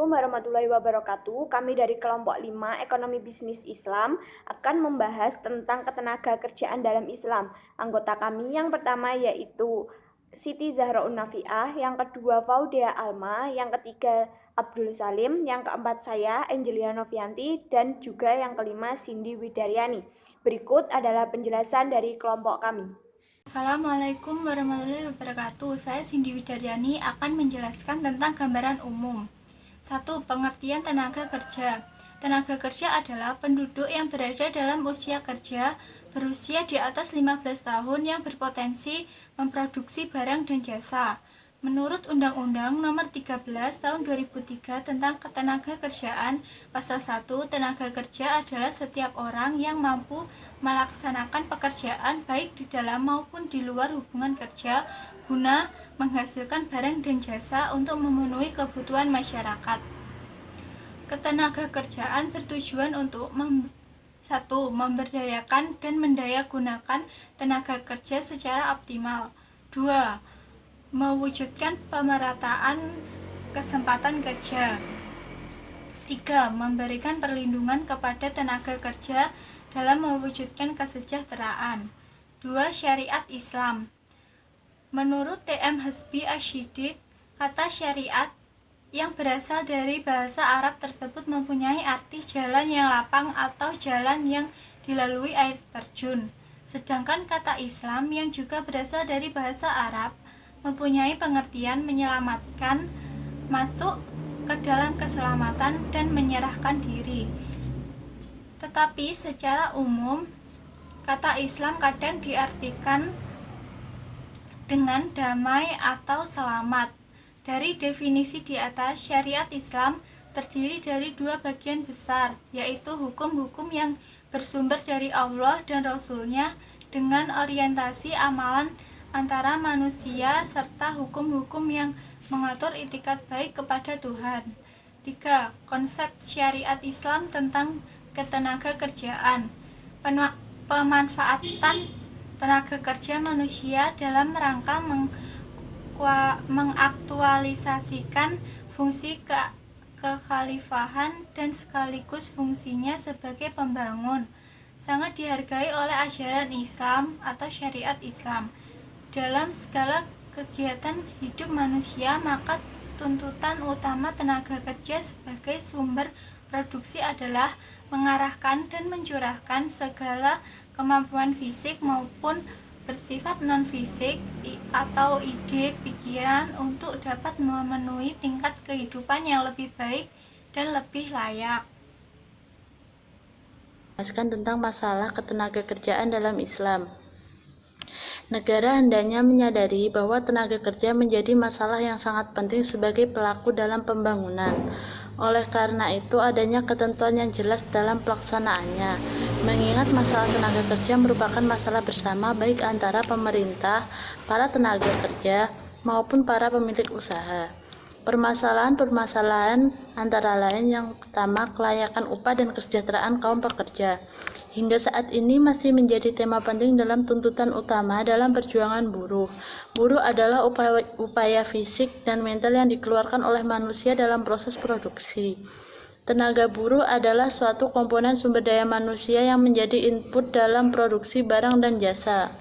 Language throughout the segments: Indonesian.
Assalamualaikum warahmatullahi wabarakatuh. Kami dari kelompok 5 Ekonomi Bisnis Islam akan membahas tentang ketenaga kerjaan dalam Islam. Anggota kami yang pertama yaitu Siti Zahra Nafiah, yang kedua Faudea Alma, yang ketiga Abdul Salim, yang keempat saya Angelia Novianti, dan juga yang kelima Cindy Widaryani. Berikut adalah penjelasan dari kelompok kami. Assalamualaikum warahmatullahi wabarakatuh. Saya Cindy Widaryani akan menjelaskan tentang gambaran umum. 1. Pengertian tenaga kerja. Tenaga kerja adalah penduduk yang berada dalam usia kerja, berusia di atas 15 tahun yang berpotensi memproduksi barang dan jasa. Menurut Undang-Undang Nomor 13 Tahun 2003 tentang Ketenagakerjaan, Pasal 1, tenaga kerja adalah setiap orang yang mampu melaksanakan pekerjaan baik di dalam maupun di luar hubungan kerja guna menghasilkan barang dan jasa untuk memenuhi kebutuhan masyarakat. Ketenagakerjaan bertujuan untuk 1. Memberdayakan dan mendayagunakan tenaga kerja secara optimal. 2. Mewujudkan pemerataan kesempatan kerja. 3. Memberikan perlindungan kepada tenaga kerja dalam mewujudkan kesejahteraan. 2. Syariat Islam. Menurut T.M. Hasbi Ashidik, kata syariat yang berasal dari bahasa Arab tersebut mempunyai arti jalan yang lapang atau jalan yang dilalui air terjun. Sedangkan kata Islam yang juga berasal dari bahasa Arab mempunyai pengertian menyelamatkan, masuk ke dalam keselamatan dan menyerahkan diri. Tetapi secara umum, kata Islam kadang diartikan dengan damai atau selamat. Dari definisi di atas, syariat Islam terdiri dari 2 bagian besar, yaitu hukum-hukum yang bersumber dari Allah dan Rasul-Nya dengan orientasi amalan antara manusia serta hukum-hukum yang mengatur itikat baik kepada Tuhan. 3. Konsep syariat Islam tentang ketenaga kerjaan. Pemanfaatan tenaga kerja manusia dalam rangka mengaktualisasikan fungsi kekhalifahan dan sekaligus fungsinya sebagai pembangun sangat dihargai oleh ajaran Islam atau syariat Islam. Dalam segala kegiatan hidup manusia, maka tuntutan utama tenaga kerja sebagai sumber produksi adalah mengarahkan dan mencurahkan segala kemampuan fisik maupun bersifat non-fisik atau ide pikiran untuk dapat memenuhi tingkat kehidupan yang lebih baik dan lebih layak. Menjelaskan tentang masalah ketenagakerjaan dalam Islam. Negara hendaknya menyadari bahwa tenaga kerja menjadi masalah yang sangat penting sebagai pelaku dalam pembangunan. Oleh karena itu, adanya ketentuan yang jelas dalam pelaksanaannya, mengingat masalah tenaga kerja merupakan masalah bersama baik antara pemerintah, para tenaga kerja, maupun para pemilik usaha. Permasalahan-permasalahan antara lain yang pertama, kelayakan upah dan kesejahteraan kaum pekerja. Hingga saat ini masih menjadi tema penting dalam tuntutan utama dalam perjuangan buruh. Buruh adalah upaya fisik dan mental yang dikeluarkan oleh manusia dalam proses produksi. Tenaga buruh adalah suatu komponen sumber daya manusia yang menjadi input dalam produksi barang dan jasa.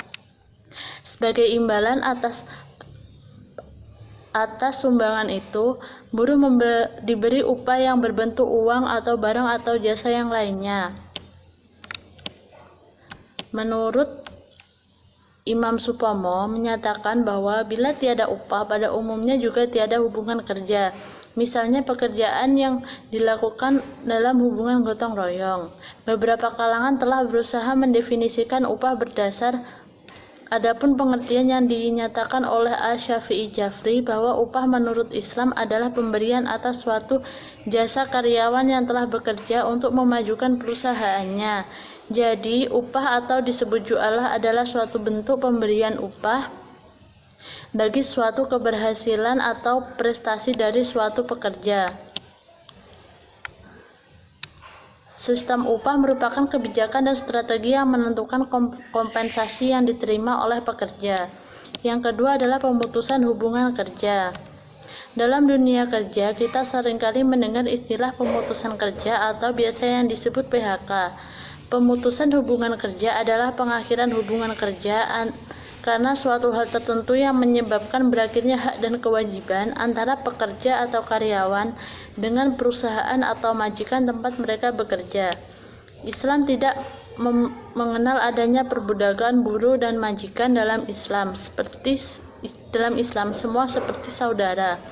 Sebagai imbalan atas sumbangan itu, buruh diberi upah yang berbentuk uang atau barang atau jasa yang lainnya. Menurut Imam Supomo menyatakan bahwa bila tiada upah, pada umumnya juga tiada hubungan kerja. Misalnya pekerjaan yang dilakukan dalam hubungan gotong royong. Beberapa kalangan telah berusaha mendefinisikan upah berdasar adapun pengertian yang dinyatakan oleh Asy-Syafi'i Jafri bahwa upah menurut Islam adalah pemberian atas suatu jasa karyawan yang telah bekerja untuk memajukan perusahaannya. Jadi, upah atau disebut ju'alah adalah suatu bentuk pemberian upah bagi suatu keberhasilan atau prestasi dari suatu pekerja. Sistem upah merupakan kebijakan dan strategi yang menentukan kompensasi yang diterima oleh pekerja. Yang kedua adalah pemutusan hubungan kerja. Dalam dunia kerja, kita seringkali mendengar istilah pemutusan kerja atau biasa yang disebut PHK. Pemutusan hubungan kerja adalah pengakhiran hubungan kerja karena suatu hal tertentu yang menyebabkan berakhirnya hak dan kewajiban antara pekerja atau karyawan dengan perusahaan atau majikan tempat mereka bekerja. Islam tidak mengenal adanya perbudakan buruh dan majikan dalam Islam. Dalam Islam semua seperti saudara.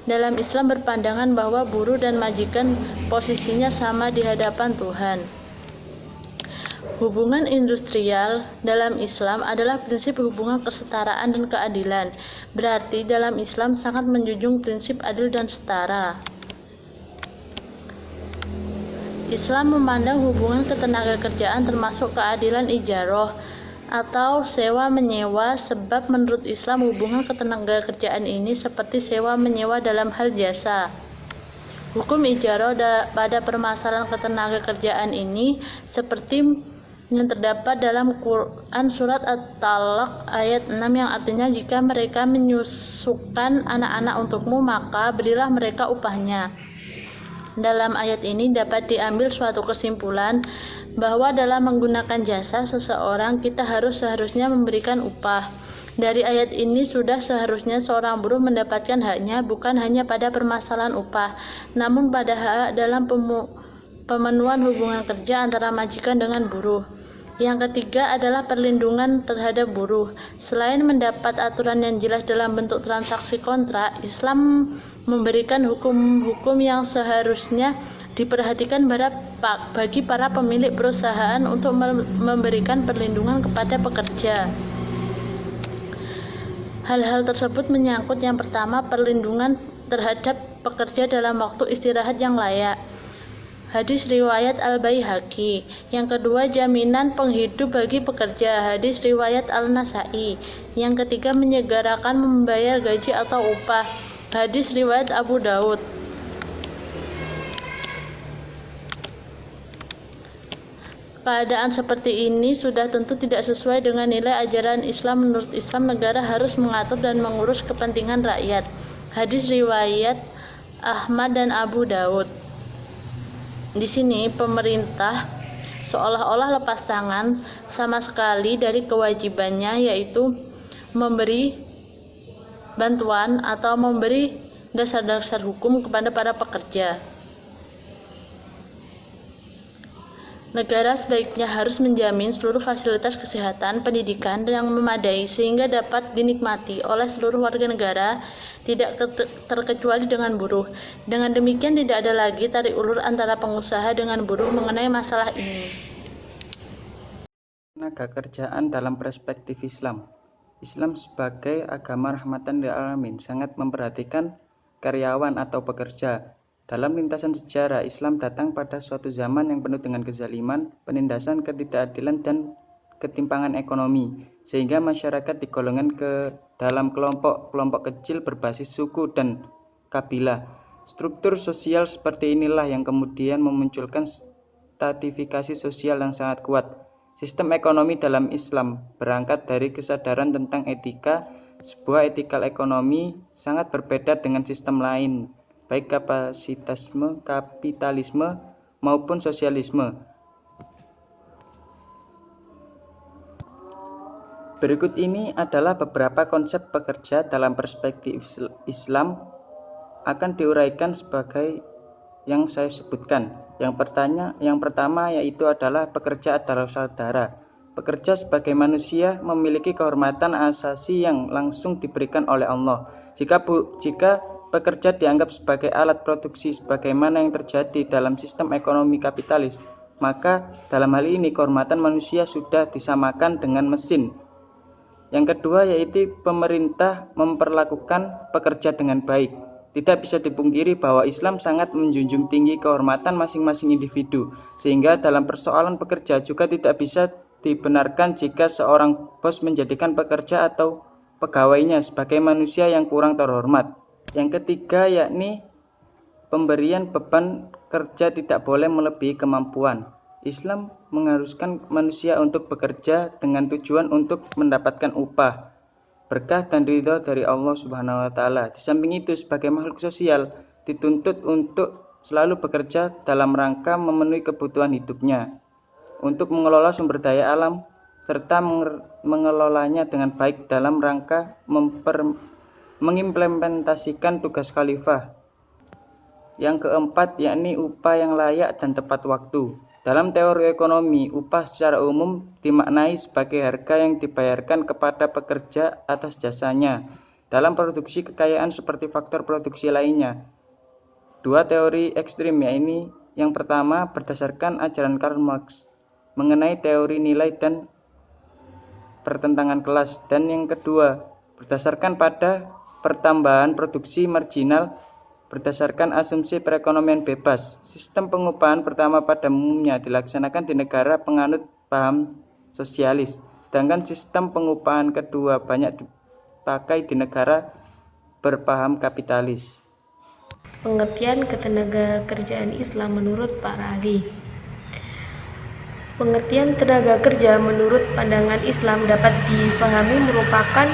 Dalam Islam berpandangan bahwa buruh dan majikan posisinya sama di hadapan Tuhan. Hubungan industrial dalam Islam adalah prinsip hubungan kesetaraan dan keadilan. Berarti dalam Islam sangat menjunjung prinsip adil dan setara. Islam memandang hubungan ketenagakerjaan termasuk keadilan ijaroh atau sewa-menyewa, sebab menurut Islam hubungan ketenagakerjaan ini seperti sewa-menyewa dalam hal jasa. Hukum ijaroh pada permasalahan ketenagakerjaan ini seperti yang terdapat dalam Quran surat At-Talaq ayat 6 yang artinya jika mereka menyusukan anak-anak untukmu maka berilah mereka upahnya. Dalam ayat ini dapat diambil suatu kesimpulan bahwa dalam menggunakan jasa seseorang kita seharusnya memberikan upah. Dari ayat ini sudah seharusnya seorang buruh mendapatkan haknya bukan hanya pada permasalahan upah, namun pada hak dalam pemenuhan hubungan kerja antara majikan dengan buruh. Yang ketiga adalah perlindungan terhadap buruh. Selain mendapat aturan yang jelas dalam bentuk transaksi kontrak, Islam memberikan hukum-hukum yang seharusnya diperhatikan bagi para pemilik perusahaan untuk memberikan perlindungan kepada pekerja. Hal-hal tersebut menyangkut yang pertama, perlindungan terhadap pekerja dalam waktu istirahat yang layak. Hadis riwayat Al-Baihaqi. Yang kedua, jaminan penghidup bagi pekerja. Hadis riwayat Al-Nasai. Yang ketiga, menyegerakan membayar gaji atau upah. Hadis riwayat Abu Daud. Keadaan seperti ini sudah tentu tidak sesuai dengan nilai ajaran Islam. Menurut Islam, negara harus mengatur dan mengurus kepentingan rakyat. Hadis riwayat Ahmad dan Abu Daud. Di sini pemerintah seolah-olah lepas tangan sama sekali dari kewajibannya, yaitu memberi bantuan atau memberi dasar-dasar hukum kepada para pekerja. Negara sebaiknya harus menjamin seluruh fasilitas kesehatan, pendidikan yang memadai sehingga dapat dinikmati oleh seluruh warga negara, tidak terkecuali dengan buruh. Dengan demikian tidak ada lagi tarik ulur antara pengusaha dengan buruh mengenai masalah ini. Tenaga kerjaan dalam perspektif Islam. Islam sebagai agama rahmatan lil alamin sangat memperhatikan karyawan atau pekerja. Dalam lintasan sejarah, Islam datang pada suatu zaman yang penuh dengan kezaliman, penindasan, ketidakadilan, dan ketimpangan ekonomi, sehingga masyarakat digolongkan ke dalam kelompok-kelompok kecil berbasis suku dan kabilah. Struktur sosial seperti inilah yang kemudian memunculkan stratifikasi sosial yang sangat kuat. Sistem ekonomi dalam Islam berangkat dari kesadaran tentang etika. Sebuah etikal ekonomi sangat berbeda dengan sistem lain, baik kapitalisme maupun sosialisme. Berikut ini adalah beberapa konsep pekerja dalam perspektif Islam akan diuraikan sebagai yang saya sebutkan. Yang pertama yaitu adalah pekerja adalah saudara. Pekerja sebagai manusia memiliki kehormatan asasi yang langsung diberikan oleh Allah. Jika pekerja dianggap sebagai alat produksi sebagaimana yang terjadi dalam sistem ekonomi kapitalis, maka dalam hal ini kehormatan manusia sudah disamakan dengan mesin. Yang kedua yaitu pemerintah memperlakukan pekerja dengan baik. Tidak bisa dipungkiri bahwa Islam sangat menjunjung tinggi kehormatan masing-masing individu, sehingga dalam persoalan pekerja juga tidak bisa dibenarkan jika seorang bos menjadikan pekerja atau pegawainya sebagai manusia yang kurang terhormat. Yang ketiga yakni pemberian beban kerja tidak boleh melebihi kemampuan. Islam mengharuskan manusia untuk bekerja dengan tujuan untuk mendapatkan upah. berkah dan ridho dari Allah Subhanahu wa taala. Di samping itu, sebagai makhluk sosial dituntut untuk selalu bekerja dalam rangka memenuhi kebutuhan hidupnya, untuk mengelola sumber daya alam serta mengelolanya dengan baik dalam rangka mengimplementasikan tugas khalifah. Yang keempat, yakni upah yang layak dan tepat waktu. Dalam teori ekonomi, upah secara umum dimaknai sebagai harga yang dibayarkan kepada pekerja atas jasanya dalam produksi kekayaan seperti faktor produksi lainnya. Dua teori ekstrim, yakni yang pertama berdasarkan ajaran Karl Marx mengenai teori nilai dan pertentangan kelas, dan yang kedua berdasarkan pada pertambahan produksi marginal berdasarkan asumsi perekonomian bebas. Sistem pengupahan pertama pada umumnya dilaksanakan di negara penganut paham sosialis, sedangkan sistem pengupahan kedua banyak dipakai di negara berpaham kapitalis. Pengertian ketenaga kerjaan Islam menurut para ahli. Pengertian tenaga kerja menurut pandangan Islam dapat difahami merupakan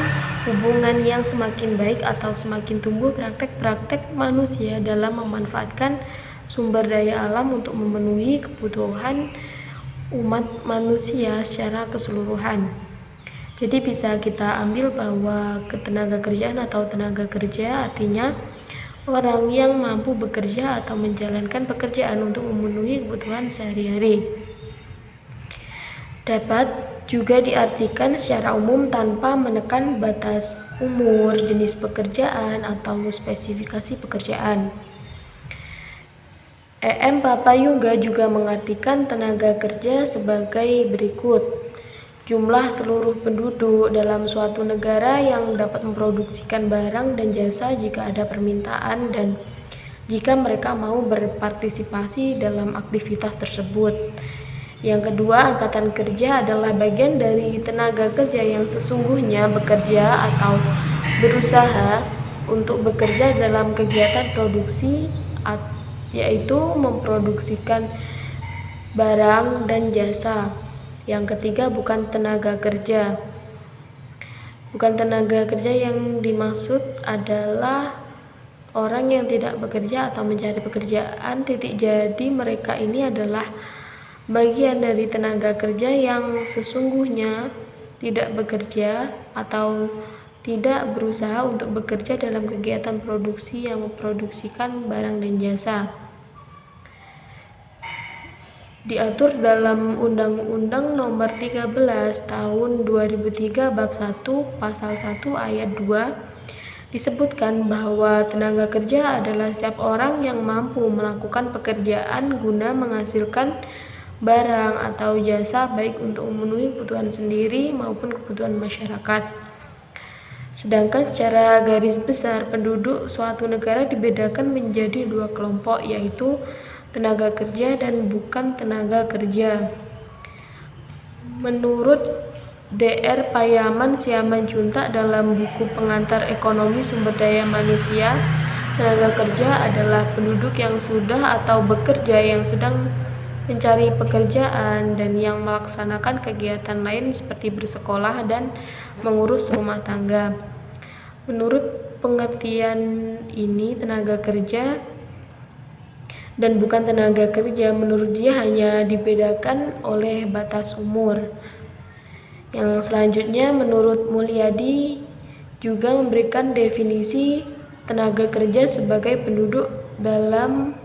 hubungan yang semakin baik atau semakin tumbuh praktek-praktek manusia dalam memanfaatkan sumber daya alam untuk memenuhi kebutuhan umat manusia secara keseluruhan. Jadi bisa kita ambil bahwa ketenaga kerjaan atau tenaga kerja artinya orang yang mampu bekerja atau menjalankan pekerjaan untuk memenuhi kebutuhan sehari-hari. Dapat juga diartikan secara umum tanpa menekan batas umur, jenis pekerjaan, atau spesifikasi pekerjaan. E.M. Papayuga juga mengartikan tenaga kerja sebagai berikut. Jumlah seluruh penduduk dalam suatu negara yang dapat memproduksikan barang dan jasa jika ada permintaan dan jika mereka mau berpartisipasi dalam aktivitas tersebut. Yang kedua, angkatan kerja adalah bagian dari tenaga kerja yang sesungguhnya bekerja atau berusaha untuk bekerja dalam kegiatan produksi, yaitu memproduksikan barang dan jasa. Yang ketiga, bukan tenaga kerja. Bukan tenaga kerja yang dimaksud adalah orang yang tidak bekerja atau mencari pekerjaan. Jadi mereka ini adalah bagian dari tenaga kerja yang sesungguhnya tidak bekerja atau tidak berusaha untuk bekerja dalam kegiatan produksi yang memproduksikan barang dan jasa. Diatur dalam Undang-Undang Nomor 13 Tahun 2003 Bab 1 Pasal 1 Ayat 2 disebutkan bahwa tenaga kerja adalah setiap orang yang mampu melakukan pekerjaan guna menghasilkan barang atau jasa baik untuk memenuhi kebutuhan sendiri maupun kebutuhan masyarakat. Sedangkan secara garis besar penduduk suatu negara dibedakan menjadi dua kelompok, yaitu tenaga kerja dan bukan tenaga kerja. Menurut Dr. Payaman Siamanjuntak dalam buku Pengantar Ekonomi Sumber Daya Manusia, tenaga kerja adalah penduduk yang sudah atau bekerja yang sedang mencari pekerjaan dan yang melaksanakan kegiatan lain seperti bersekolah dan mengurus rumah tangga. Menurut pengertian ini, tenaga kerja dan bukan tenaga kerja menurut dia hanya dibedakan oleh batas umur. Yang selanjutnya, menurut Mulyadi juga memberikan definisi tenaga kerja sebagai penduduk dalam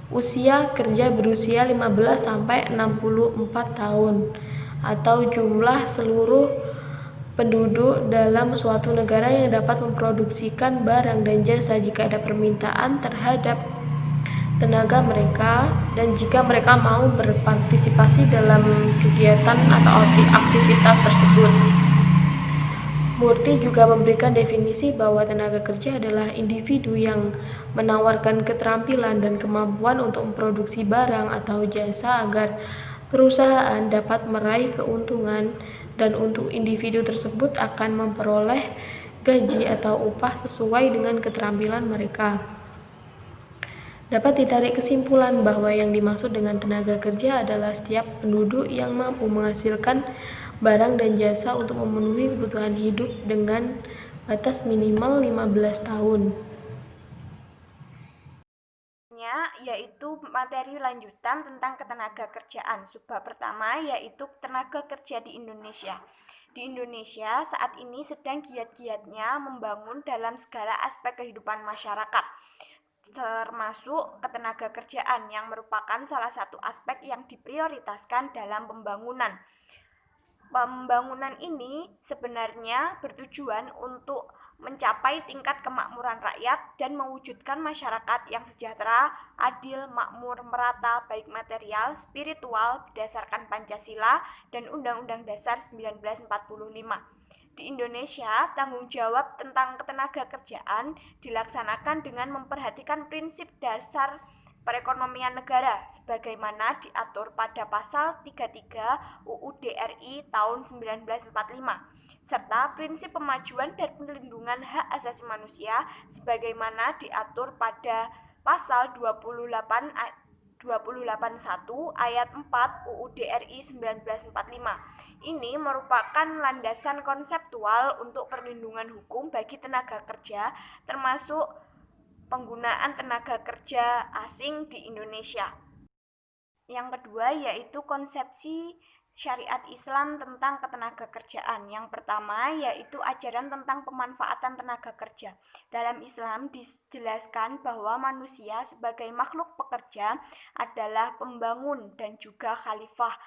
usia kerja berusia 15 sampai 64 tahun atau jumlah seluruh penduduk dalam suatu negara yang dapat memproduksikan barang dan jasa jika ada permintaan terhadap tenaga mereka dan jika mereka mau berpartisipasi dalam kegiatan atau aktivitas tersebut. Murti juga memberikan definisi bahwa tenaga kerja adalah individu yang menawarkan keterampilan dan kemampuan untuk memproduksi barang atau jasa agar perusahaan dapat meraih keuntungan, dan untuk individu tersebut akan memperoleh gaji atau upah sesuai dengan keterampilan mereka. Dapat ditarik kesimpulan bahwa yang dimaksud dengan tenaga kerja adalah setiap penduduk yang mampu menghasilkan barang dan jasa untuk memenuhi kebutuhan hidup dengan batas minimal 15 tahun. Yaitu materi lanjutan tentang ketenaga kerjaan. Subbab pertama yaitu tenaga kerja di Indonesia. Di Indonesia saat ini sedang giat-giatnya membangun dalam segala aspek kehidupan masyarakat, termasuk ketenaga kerjaan yang merupakan salah satu aspek yang diprioritaskan dalam pembangunan. Pembangunan ini sebenarnya bertujuan untuk mencapai tingkat kemakmuran rakyat dan mewujudkan masyarakat yang sejahtera, adil, makmur, merata, baik material, spiritual, berdasarkan Pancasila dan Undang-Undang Dasar 1945. Di Indonesia, tanggung jawab tentang ketenaga kerjaan dilaksanakan dengan memperhatikan prinsip dasar perekonomian negara sebagaimana diatur pada pasal 33 UUD RI tahun 1945 serta prinsip pemajuan dan perlindungan hak asasi manusia sebagaimana diatur pada pasal 281 ayat 4 UUD RI 1945. Ini merupakan landasan konseptual untuk perlindungan hukum bagi tenaga kerja, termasuk penggunaan tenaga kerja asing di Indonesia. Yang kedua yaitu konsepsi syariat Islam tentang ketenaga kerjaan. Yang pertama yaitu ajaran tentang pemanfaatan tenaga kerja. Dalam Islam dijelaskan bahwa manusia sebagai makhluk pekerja adalah pembangun dan juga khalifah.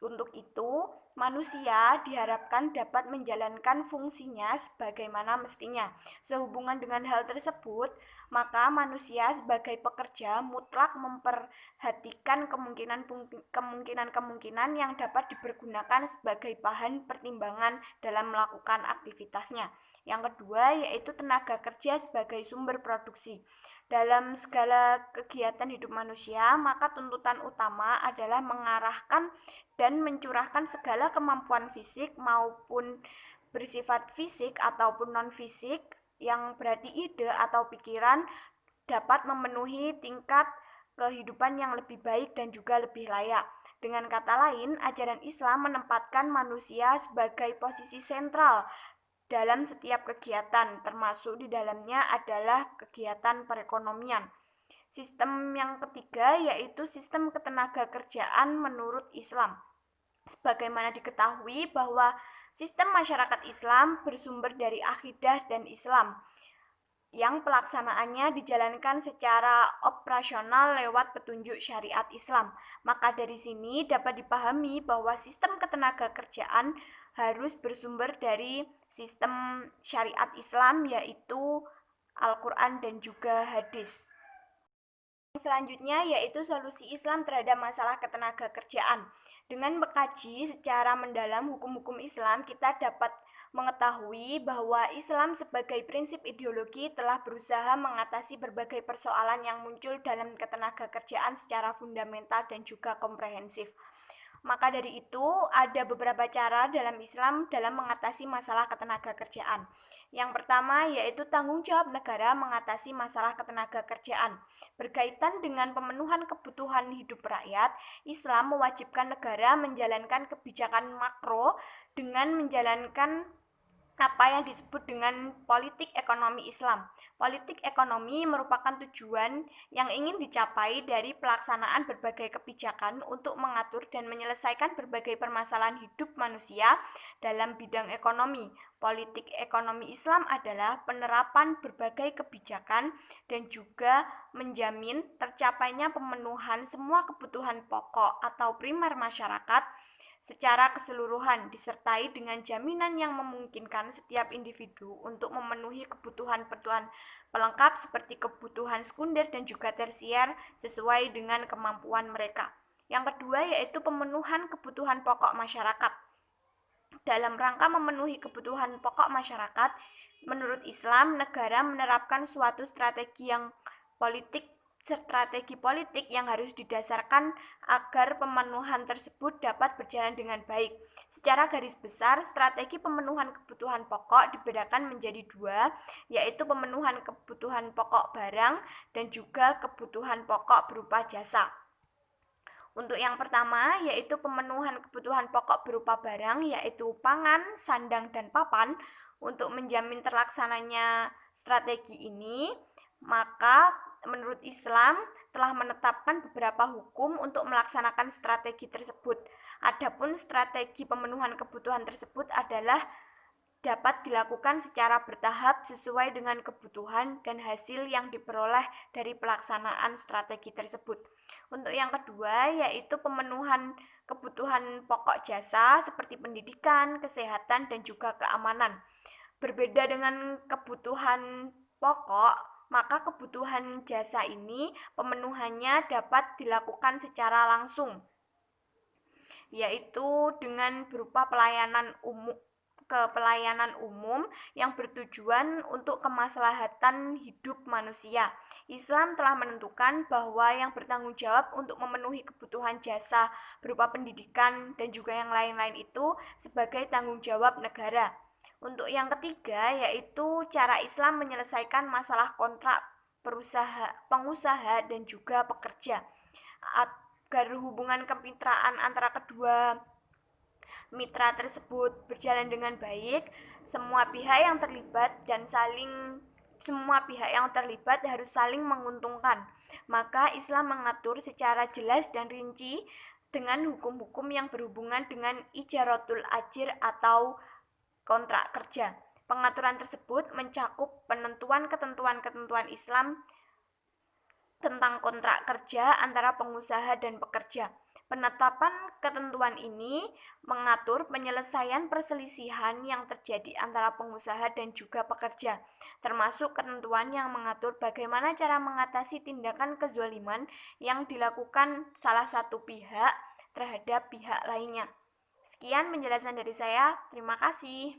Untuk itu, manusia diharapkan dapat menjalankan fungsinya sebagaimana mestinya. Sehubungan dengan hal tersebut, maka manusia sebagai pekerja mutlak memperhatikan kemungkinan-kemungkinan yang dapat dipergunakan sebagai bahan pertimbangan dalam melakukan aktivitasnya. Yang kedua yaitu tenaga kerja sebagai sumber produksi. Dalam segala kegiatan hidup manusia, maka tuntutan utama adalah mengarahkan dan mencurahkan segala kemampuan fisik maupun bersifat fisik ataupun non-fisik yang berarti ide atau pikiran dapat memenuhi tingkat kehidupan yang lebih baik dan juga lebih layak. Dengan kata lain, ajaran Islam menempatkan manusia sebagai posisi sentral dalam setiap kegiatan, termasuk di dalamnya adalah kegiatan perekonomian. Sistem yang ketiga yaitu sistem ketenaga kerjaan menurut Islam. Sebagaimana diketahui bahwa sistem masyarakat Islam bersumber dari akidah dan Islam yang pelaksanaannya dijalankan secara operasional lewat petunjuk syariat Islam. Maka dari sini dapat dipahami bahwa sistem ketenaga kerjaan harus bersumber dari sistem syariat Islam yaitu Al-Quran dan juga hadis. Selanjutnya yaitu solusi Islam terhadap masalah ketenaga kerjaan. Dengan mengkaji secara mendalam hukum-hukum Islam, kita dapat mengetahui bahwa Islam sebagai prinsip ideologi telah berusaha mengatasi berbagai persoalan yang muncul dalam ketenaga kerjaan secara fundamental dan juga komprehensif. Maka dari itu, ada beberapa cara dalam Islam dalam mengatasi masalah ketenaga kerjaan. Yang pertama yaitu tanggung jawab negara mengatasi masalah ketenaga kerjaan. Berkaitan dengan pemenuhan kebutuhan hidup rakyat, Islam mewajibkan negara menjalankan kebijakan makro dengan menjalankan apa yang disebut dengan politik ekonomi Islam. Politik ekonomi merupakan tujuan yang ingin dicapai dari pelaksanaan berbagai kebijakan untuk mengatur dan menyelesaikan berbagai permasalahan hidup manusia dalam bidang ekonomi. Politik ekonomi Islam adalah penerapan berbagai kebijakan dan juga menjamin tercapainya pemenuhan semua kebutuhan pokok atau primer masyarakat secara keseluruhan, disertai dengan jaminan yang memungkinkan setiap individu untuk memenuhi kebutuhan-kebutuhan pelengkap seperti kebutuhan sekunder dan juga tersier sesuai dengan kemampuan mereka. Yang kedua yaitu pemenuhan kebutuhan pokok masyarakat. Dalam rangka memenuhi kebutuhan pokok masyarakat, menurut Islam, negara menerapkan suatu strategi yang politik strategi politik yang harus didasarkan agar pemenuhan tersebut dapat berjalan dengan baik. Secara garis besar, strategi pemenuhan kebutuhan pokok dibedakan menjadi dua, yaitu pemenuhan kebutuhan pokok barang dan juga kebutuhan pokok berupa jasa. Untuk yang pertama, yaitu pemenuhan kebutuhan pokok berupa barang, yaitu pangan, sandang, dan papan. Untuk menjamin terlaksananya strategi ini, maka menurut Islam telah menetapkan beberapa hukum untuk melaksanakan strategi tersebut. Adapun strategi pemenuhan kebutuhan tersebut adalah dapat dilakukan secara bertahap sesuai dengan kebutuhan dan hasil yang diperoleh dari pelaksanaan strategi tersebut. Untuk yang kedua, yaitu pemenuhan kebutuhan pokok jasa seperti pendidikan, kesehatan, dan juga keamanan. Berbeda dengan kebutuhan pokok, maka kebutuhan jasa ini pemenuhannya dapat dilakukan secara langsung, yaitu dengan berupa pelayanan umum yang bertujuan untuk kemaslahatan hidup manusia. Islam telah menentukan bahwa yang bertanggung jawab untuk memenuhi kebutuhan jasa berupa pendidikan dan juga yang lain-lain itu sebagai tanggung jawab negara. Untuk yang ketiga, yaitu cara Islam menyelesaikan masalah kontrak pengusaha dan juga pekerja agar hubungan kemitraan antara kedua mitra tersebut berjalan dengan baik. Semua pihak yang terlibat harus saling menguntungkan. Maka Islam mengatur secara jelas dan rinci dengan hukum-hukum yang berhubungan dengan ijaratul ajir atau kontrak kerja. Pengaturan tersebut mencakup penentuan ketentuan-ketentuan Islam tentang kontrak kerja antara pengusaha dan pekerja. Penetapan ketentuan ini mengatur penyelesaian perselisihan yang terjadi antara pengusaha dan juga pekerja, termasuk ketentuan yang mengatur bagaimana cara mengatasi tindakan kezaliman yang dilakukan salah satu pihak terhadap pihak lainnya. Sekian penjelasan dari saya, terima kasih.